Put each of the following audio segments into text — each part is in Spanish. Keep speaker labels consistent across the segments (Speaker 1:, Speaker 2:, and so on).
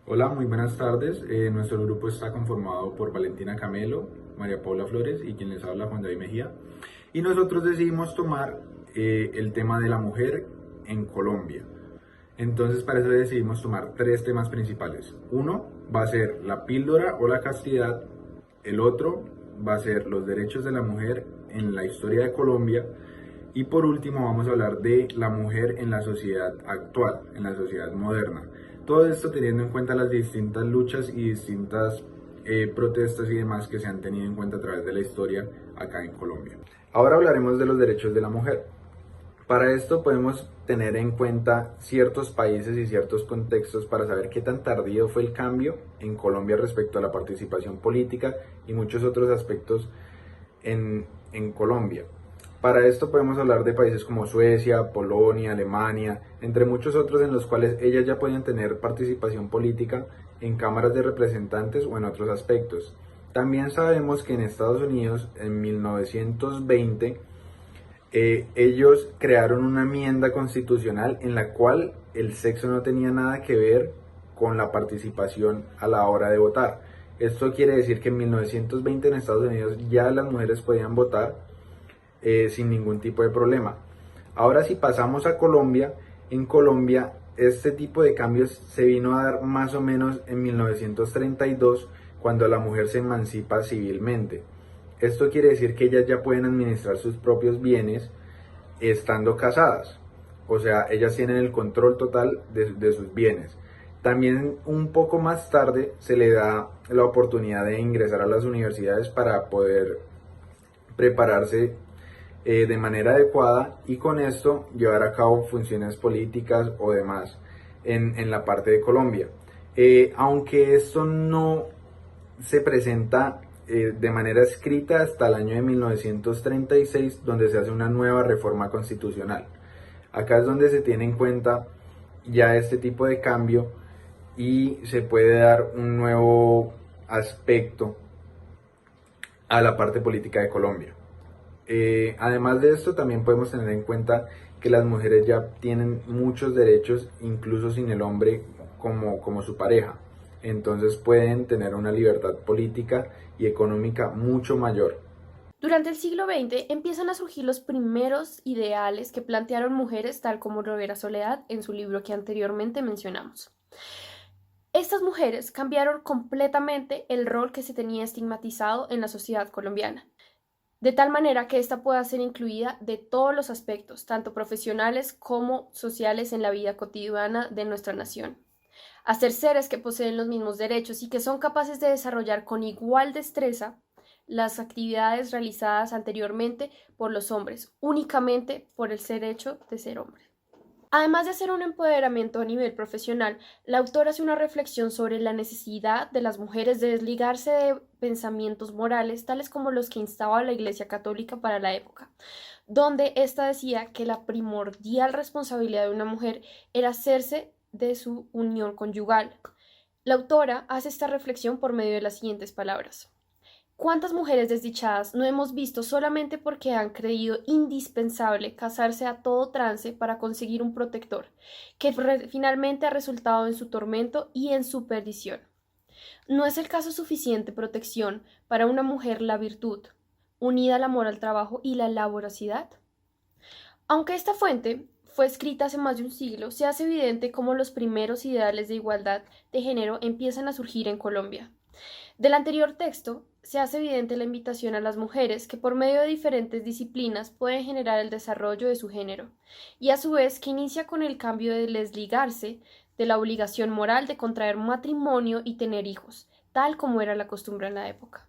Speaker 1: Hola, muy buenas tardes. Nuestro grupo está conformado por Valentina Camelo, María Paula Flores y quien les habla, Juan David Mejía. Y nosotros decidimos tomar el tema de la mujer en Colombia. Entonces, para eso decidimos tomar tres temas principales. Uno va a ser la píldora o la castidad. El otro va a ser los derechos de la mujer en la historia de Colombia. Y por último vamos a hablar de la mujer en la sociedad actual, en la sociedad moderna. Todo esto teniendo en cuenta las distintas luchas y distintas protestas y demás que se han tenido en cuenta a través de la historia acá en Colombia. Ahora hablaremos de los derechos de la mujer. Para esto podemos tener en cuenta ciertos países y ciertos contextos para saber qué tan tardío fue el cambio en Colombia respecto a la participación política y muchos otros aspectos en Colombia. Para esto podemos hablar de países como Suecia, Polonia, Alemania, entre muchos otros en los cuales ellas ya podían tener participación política en cámaras de representantes o en otros aspectos. También sabemos que en Estados Unidos en 1920 ellos crearon una enmienda constitucional en la cual el sexo no tenía nada que ver con la participación a la hora de votar. Esto quiere decir que en 1920 en Estados Unidos ya las mujeres podían votar sin ningún tipo de problema. Ahora si pasamos a Colombia, en Colombia este tipo de cambios se vino a dar más o menos en 1932 cuando la mujer se emancipa civilmente. Esto quiere decir que ellas ya pueden administrar sus propios bienes estando casadas. O sea, ellas tienen el control total de sus bienes. También un poco más tarde se le da la oportunidad de ingresar a las universidades para poder prepararse de manera adecuada y con esto llevar a cabo funciones políticas o demás en la parte de Colombia. Aunque esto no se presenta de manera escrita hasta el año de 1936, donde se hace una nueva reforma constitucional. Acá es donde se tiene en cuenta ya este tipo de cambio y se puede dar un nuevo aspecto a la parte política de Colombia. Además de esto, también podemos tener en cuenta que las mujeres ya tienen muchos derechos, incluso sin el hombre como su pareja. Entonces pueden tener una libertad política y económica mucho mayor.
Speaker 2: Durante el siglo XX empiezan a surgir los primeros ideales que plantearon mujeres tal como lo era Soledad en su libro que anteriormente mencionamos. Estas mujeres cambiaron completamente el rol que se tenía estigmatizado en la sociedad colombiana, de tal manera que ésta pueda ser incluida de todos los aspectos, tanto profesionales como sociales en la vida cotidiana de nuestra nación. A ser seres que poseen los mismos derechos y que son capaces de desarrollar con igual destreza las actividades realizadas anteriormente por los hombres, únicamente por el ser hecho de ser hombre. Además de hacer un empoderamiento a nivel profesional, la autora hace una reflexión sobre la necesidad de las mujeres de desligarse de pensamientos morales tales como los que instaba la Iglesia Católica para la época, donde ésta decía que la primordial responsabilidad de una mujer era hacerse de su unión conyugal. La autora hace esta reflexión por medio de las siguientes palabras. ¿Cuántas mujeres desdichadas no hemos visto solamente porque han creído indispensable casarse a todo trance para conseguir un protector, que finalmente ha resultado en su tormento y en su perdición? ¿No es el caso suficiente protección para una mujer la virtud, unida al amor al trabajo y la laboriosidad? Aunque esta fuente fue escrita hace más de un siglo, se hace evidente cómo los primeros ideales de igualdad de género empiezan a surgir en Colombia. Del anterior texto se hace evidente la invitación a las mujeres que por medio de diferentes disciplinas pueden generar el desarrollo de su género, y a su vez que inicia con el cambio de desligarse de la obligación moral de contraer matrimonio y tener hijos, tal como era la costumbre en la época.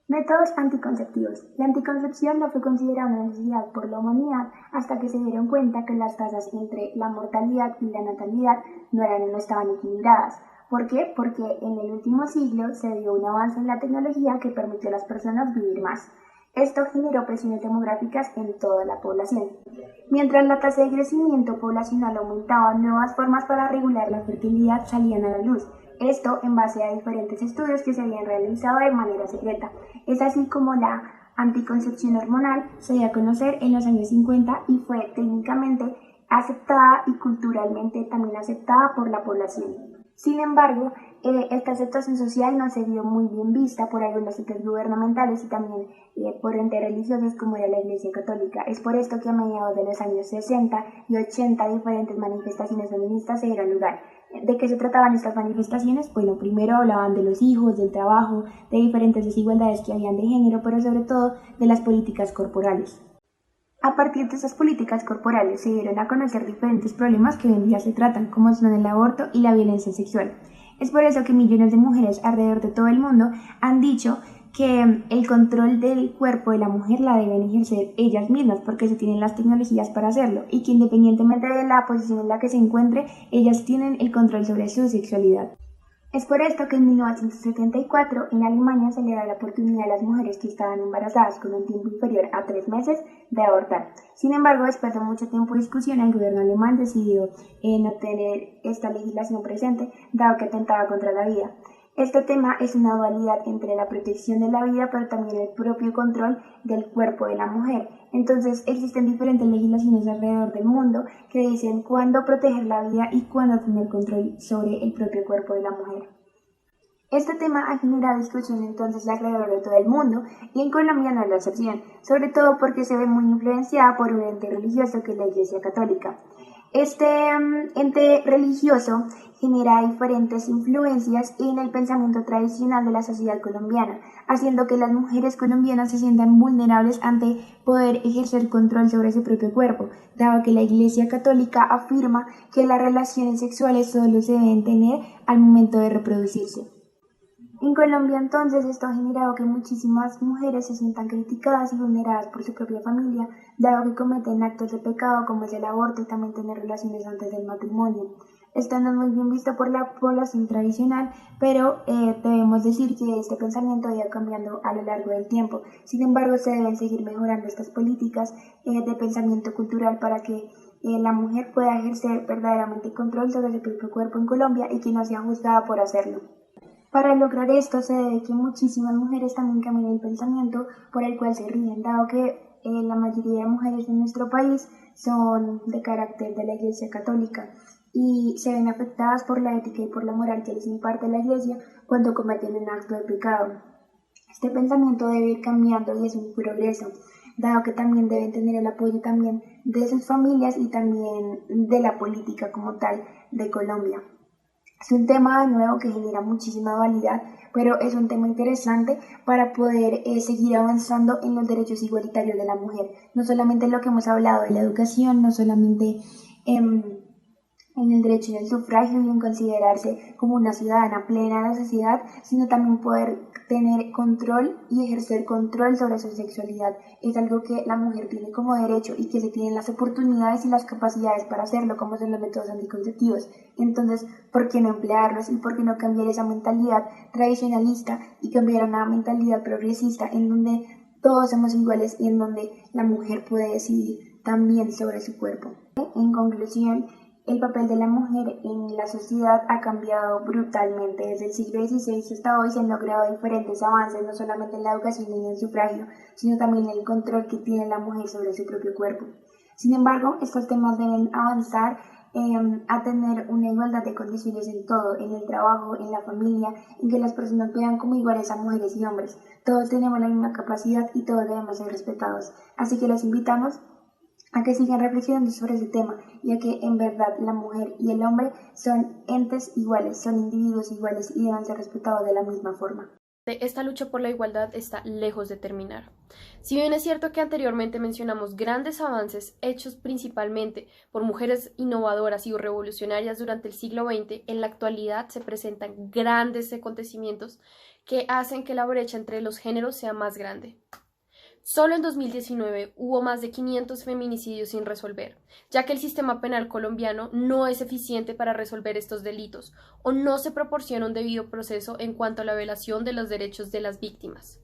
Speaker 3: Métodos anticonceptivos. La anticoncepción no fue considerada una necesidad por la humanidad hasta que se dieron cuenta que las tasas entre la mortalidad y la natalidad no estaban equilibradas. ¿Por qué? Porque en el último siglo se dio un avance en la tecnología que permitió a las personas vivir más. Esto generó presiones demográficas en toda la población. Mientras la tasa de crecimiento poblacional aumentaba, nuevas formas para regular la fertilidad salían a la luz. Esto en base a diferentes estudios que se habían realizado de manera secreta. Es así como la anticoncepción hormonal se dio a conocer en los años 50 y fue técnicamente aceptada y culturalmente también aceptada por la población. Sin embargo, esta aceptación social no se vio muy bien vista por algunos entes gubernamentales y también por entes religiosos como era la Iglesia Católica. Es por esto que a mediados de los años 60 y 80 diferentes manifestaciones feministas se dieron lugar. ¿De qué se trataban estas manifestaciones? Bueno, primero hablaban de los hijos, del trabajo, de diferentes desigualdades que habían de género, pero sobre todo de las políticas corporales. A partir de esas políticas corporales se dieron a conocer diferentes problemas que hoy en día se tratan, como son el aborto y la violencia sexual. Es por eso que millones de mujeres alrededor de todo el mundo han dicho que el control del cuerpo de la mujer la deben ejercer ellas mismas porque se tienen las tecnologías para hacerlo y que independientemente de la posición en la que se encuentre, ellas tienen el control sobre su sexualidad. Es por esto que en 1974 en Alemania se le da la oportunidad a las mujeres que estaban embarazadas con un tiempo inferior a 3 meses de abortar. Sin embargo, después de mucho tiempo de discusión, el gobierno alemán decidió no tener esta legislación presente, dado que atentaba contra la vida. Este tema es una dualidad entre la protección de la vida, pero también el propio control del cuerpo de la mujer. Entonces, existen diferentes legislaciones alrededor del mundo que dicen cuándo proteger la vida y cuándo tener control sobre el propio cuerpo de la mujer. Este tema ha generado discusión entonces alrededor de todo el mundo y en Colombia no es la excepción, sobre todo porque se ve muy influenciada por un ente religioso que es la Iglesia Católica. Este ente religioso genera diferentes influencias en el pensamiento tradicional de la sociedad colombiana, haciendo que las mujeres colombianas se sientan vulnerables ante poder ejercer control sobre su propio cuerpo, dado que la Iglesia Católica afirma que las relaciones sexuales solo se deben tener al momento de reproducirse. En Colombia entonces esto ha generado que muchísimas mujeres se sientan criticadas y vulneradas por su propia familia, dado que cometen actos de pecado como es el aborto y también tener relaciones antes del matrimonio. Esto no es muy bien visto por la población tradicional, pero debemos decir que este pensamiento ha ido cambiando a lo largo del tiempo. Sin embargo, se deben seguir mejorando estas políticas de pensamiento cultural para que la mujer pueda ejercer verdaderamente control sobre su propio cuerpo en Colombia y que no sea juzgada por hacerlo. Para lograr esto se debe que muchísimas mujeres también cambien el pensamiento por el cual se rigen, dado que la mayoría de mujeres en nuestro país son de carácter de la Iglesia Católica y se ven afectadas por la ética y por la moral que les imparte la Iglesia cuando cometen un acto de pecado. Este pensamiento debe ir cambiando y es un progreso, dado que también deben tener el apoyo también de sus familias y también de la política como tal de Colombia. Es un tema de nuevo que genera muchísima dualidad, pero es un tema interesante para poder seguir avanzando en los derechos igualitarios de la mujer. No solamente lo que hemos hablado de la educación, no solamente en el derecho del sufragio y en considerarse como una ciudadana plena de la sociedad, sino también poder tener control y ejercer control sobre su sexualidad. Es algo que la mujer tiene como derecho y que se tienen las oportunidades y las capacidades para hacerlo, como son los métodos anticonceptivos. Entonces, ¿por qué no emplearlos y por qué no cambiar esa mentalidad tradicionalista y cambiar a una mentalidad progresista en donde todos somos iguales y en donde la mujer puede decidir también sobre su cuerpo? En conclusión, el papel de la mujer en la sociedad ha cambiado brutalmente. Desde el siglo XVI hasta hoy se han logrado diferentes avances, no solamente en la educación y en el sufragio, sino también en el control que tiene la mujer sobre su propio cuerpo. Sin embargo, estos temas deben avanzar a tener una igualdad de condiciones en todo, en el trabajo, en la familia, en que las personas vean como iguales a mujeres y hombres. Todos tenemos la misma capacidad y todos debemos ser respetados. Así que los invitamos a que sigan reflexionando sobre ese tema y a que en verdad la mujer y el hombre son entes iguales, son individuos iguales y deben ser respetados de la misma forma.
Speaker 2: Esta lucha por la igualdad está lejos de terminar. Si bien es cierto que anteriormente mencionamos grandes avances hechos principalmente por mujeres innovadoras y revolucionarias durante el siglo XX, en la actualidad se presentan grandes acontecimientos que hacen que la brecha entre los géneros sea más grande. Solo en 2019 hubo más de 500 feminicidios sin resolver, ya que el sistema penal colombiano no es eficiente para resolver estos delitos o no se proporciona un debido proceso en cuanto a la violación de los derechos de las víctimas.